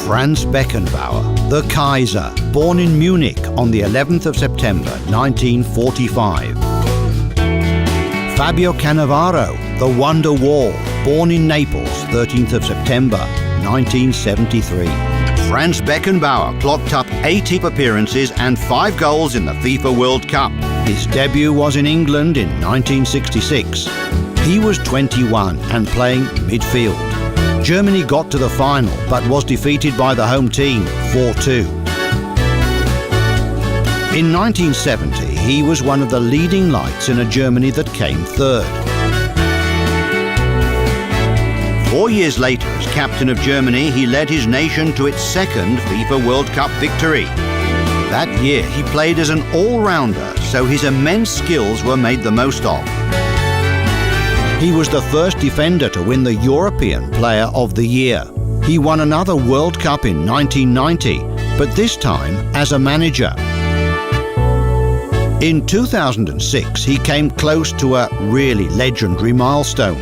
Franz Beckenbauer, the Kaiser, born in Munich on the 11th of September 1945. Fabio Cannavaro, the Wonder Wall, born in Naples 13th of September 1973. Franz Beckenbauer clocked up 80 appearances and 5 goals in the FIFA World Cup. His debut was in England in 1966. He was 21 and playing midfield. Germany got to the final but was defeated by the home team 4-2. In 1970, he was one of the leading lights in a Germany that came third. 4 years later, as captain of Germany, he led his nation to its second FIFA World Cup victory. That year, he played as an all-rounder, so his immense skills were made the most of. He was the first defender to win the European Player of the Year. He won another World Cup in 1990, but this time as a manager. In 2006, he came close to a really legendary milestone.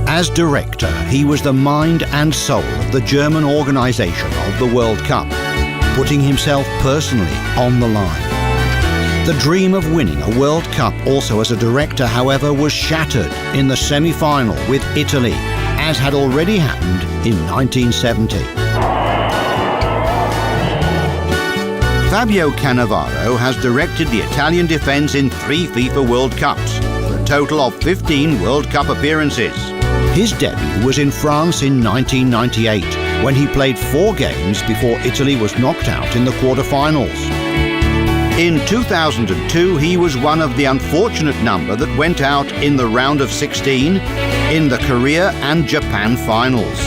As director, he was the mind and soul of the German organisation of the World Cup, putting himself personally on the line. The dream of winning a World Cup also as a director, however, was shattered in the semi-final with Italy, as had already happened in 1970. Fabio Cannavaro has directed the Italian defence in 3 FIFA World Cups, for a total of 15 World Cup appearances. His debut was in France in 1998, when he played 4 games before Italy was knocked out in the quarter-finals. In 2002, he was one of the unfortunate number that went out in the round of 16 in the Korea and Japan finals.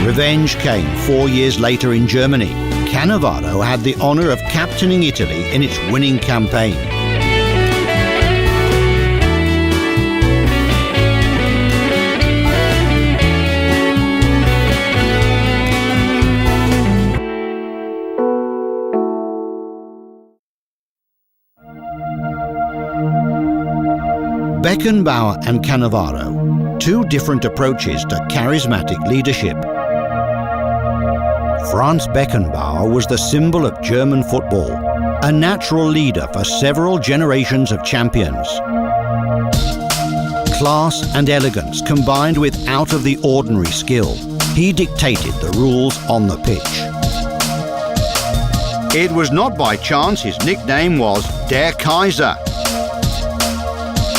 Revenge came 4 years later in Germany. Cannavaro had the honour of captaining Italy in its winning campaign. Beckenbauer and Cannavaro, 2 different approaches to charismatic leadership. Franz Beckenbauer was the symbol of German football, a natural leader for several generations of champions. Class and elegance combined with out-of-the-ordinary skill, he dictated the rules on the pitch. It was not by chance his nickname was Der Kaiser.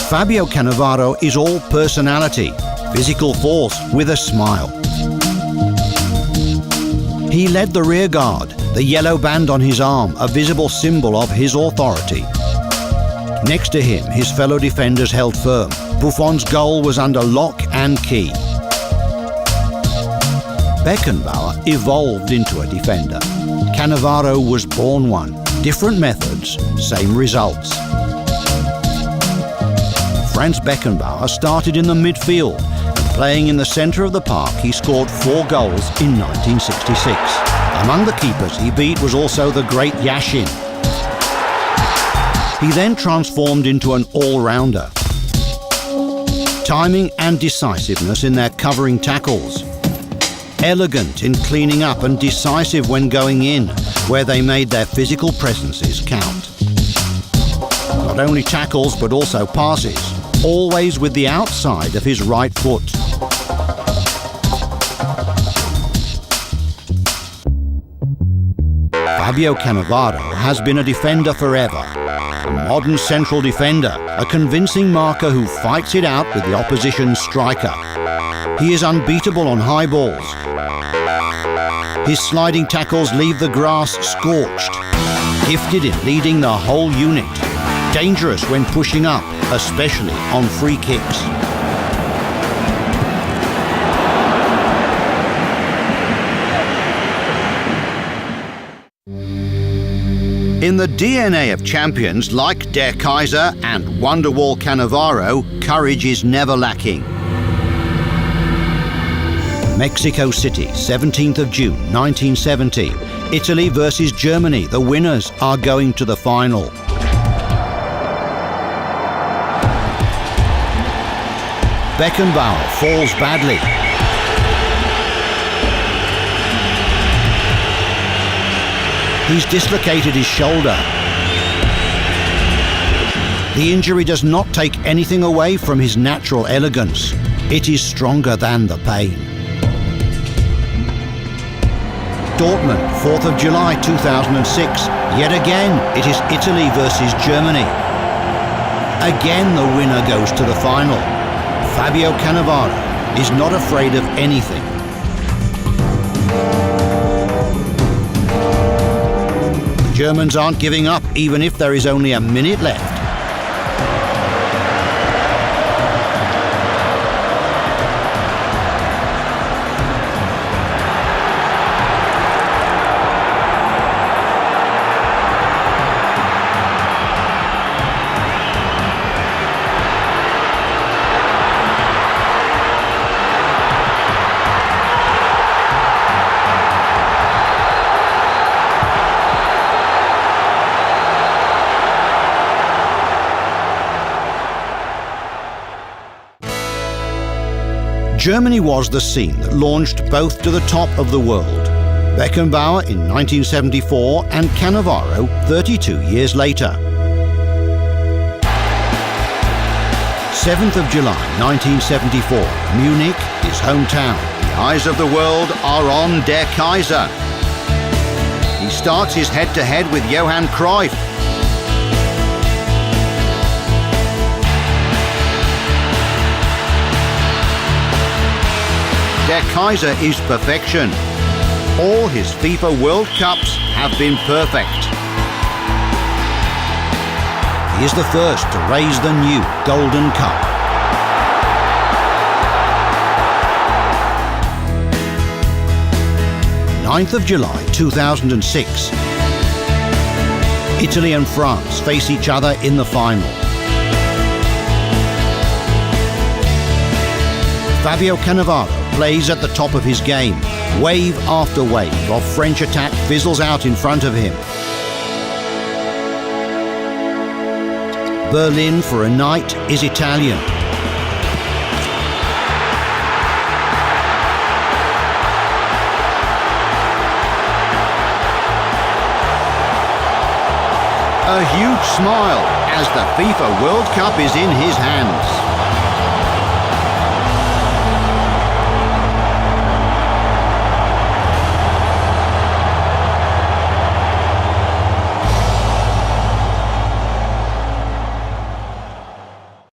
Fabio Cannavaro is all personality, physical force with a smile. He led the rear guard, the yellow band on his arm, a visible symbol of his authority. Next to him, his fellow defenders held firm. Buffon's goal was under lock and key. Beckenbauer evolved into a defender. Cannavaro was born one. Different methods, same results. Franz Beckenbauer started in the midfield, and playing in the centre of the park, he scored 4 goals in 1966. Among the keepers he beat was also the great Yashin. He then transformed into an all-rounder. Timing and decisiveness in their covering tackles. Elegant in cleaning up and decisive when going in, where they made their physical presences count. Not only tackles, but also passes, always with the outside of his right foot. Fabio Cannavaro has been a defender forever. A modern central defender, a convincing marker who fights it out with the opposition's striker. He is unbeatable on high balls. His sliding tackles leave the grass scorched. Gifted in leading the whole unit. Dangerous when pushing up, especially on free kicks. In the DNA of champions like Der Kaiser and Wonderwall Cannavaro, courage is never lacking. Mexico City, 17th of June, 1970. Italy versus Germany. The winners are going to the final. Beckenbauer falls badly. He's dislocated his shoulder. The injury does not take anything away from his natural elegance. It is stronger than the pain. Dortmund, 4th of July 2006. Yet again, it is Italy versus Germany. Again, the winner goes to the final. Fabio Cannavaro is not afraid of anything. The Germans aren't giving up, even if there is only a minute left. Germany was the scene that launched both to the top of the world. Beckenbauer in 1974 and Cannavaro 32 years later. 7th of July 1974, Munich, his hometown. The eyes of the world are on Der Kaiser. He starts his head-to-head with Johann Cruyff. Der Kaiser is perfection. All his FIFA World Cups have been perfect. He is the first to raise the new Golden Cup. Ninth of July 2006. Italy and France face each other in the final. Fabio Cannavaro plays at the top of his game. Wave after wave of French attack fizzles out in front of him. Berlin for a night is Italian. A huge smile as the FIFA World Cup is in his hands.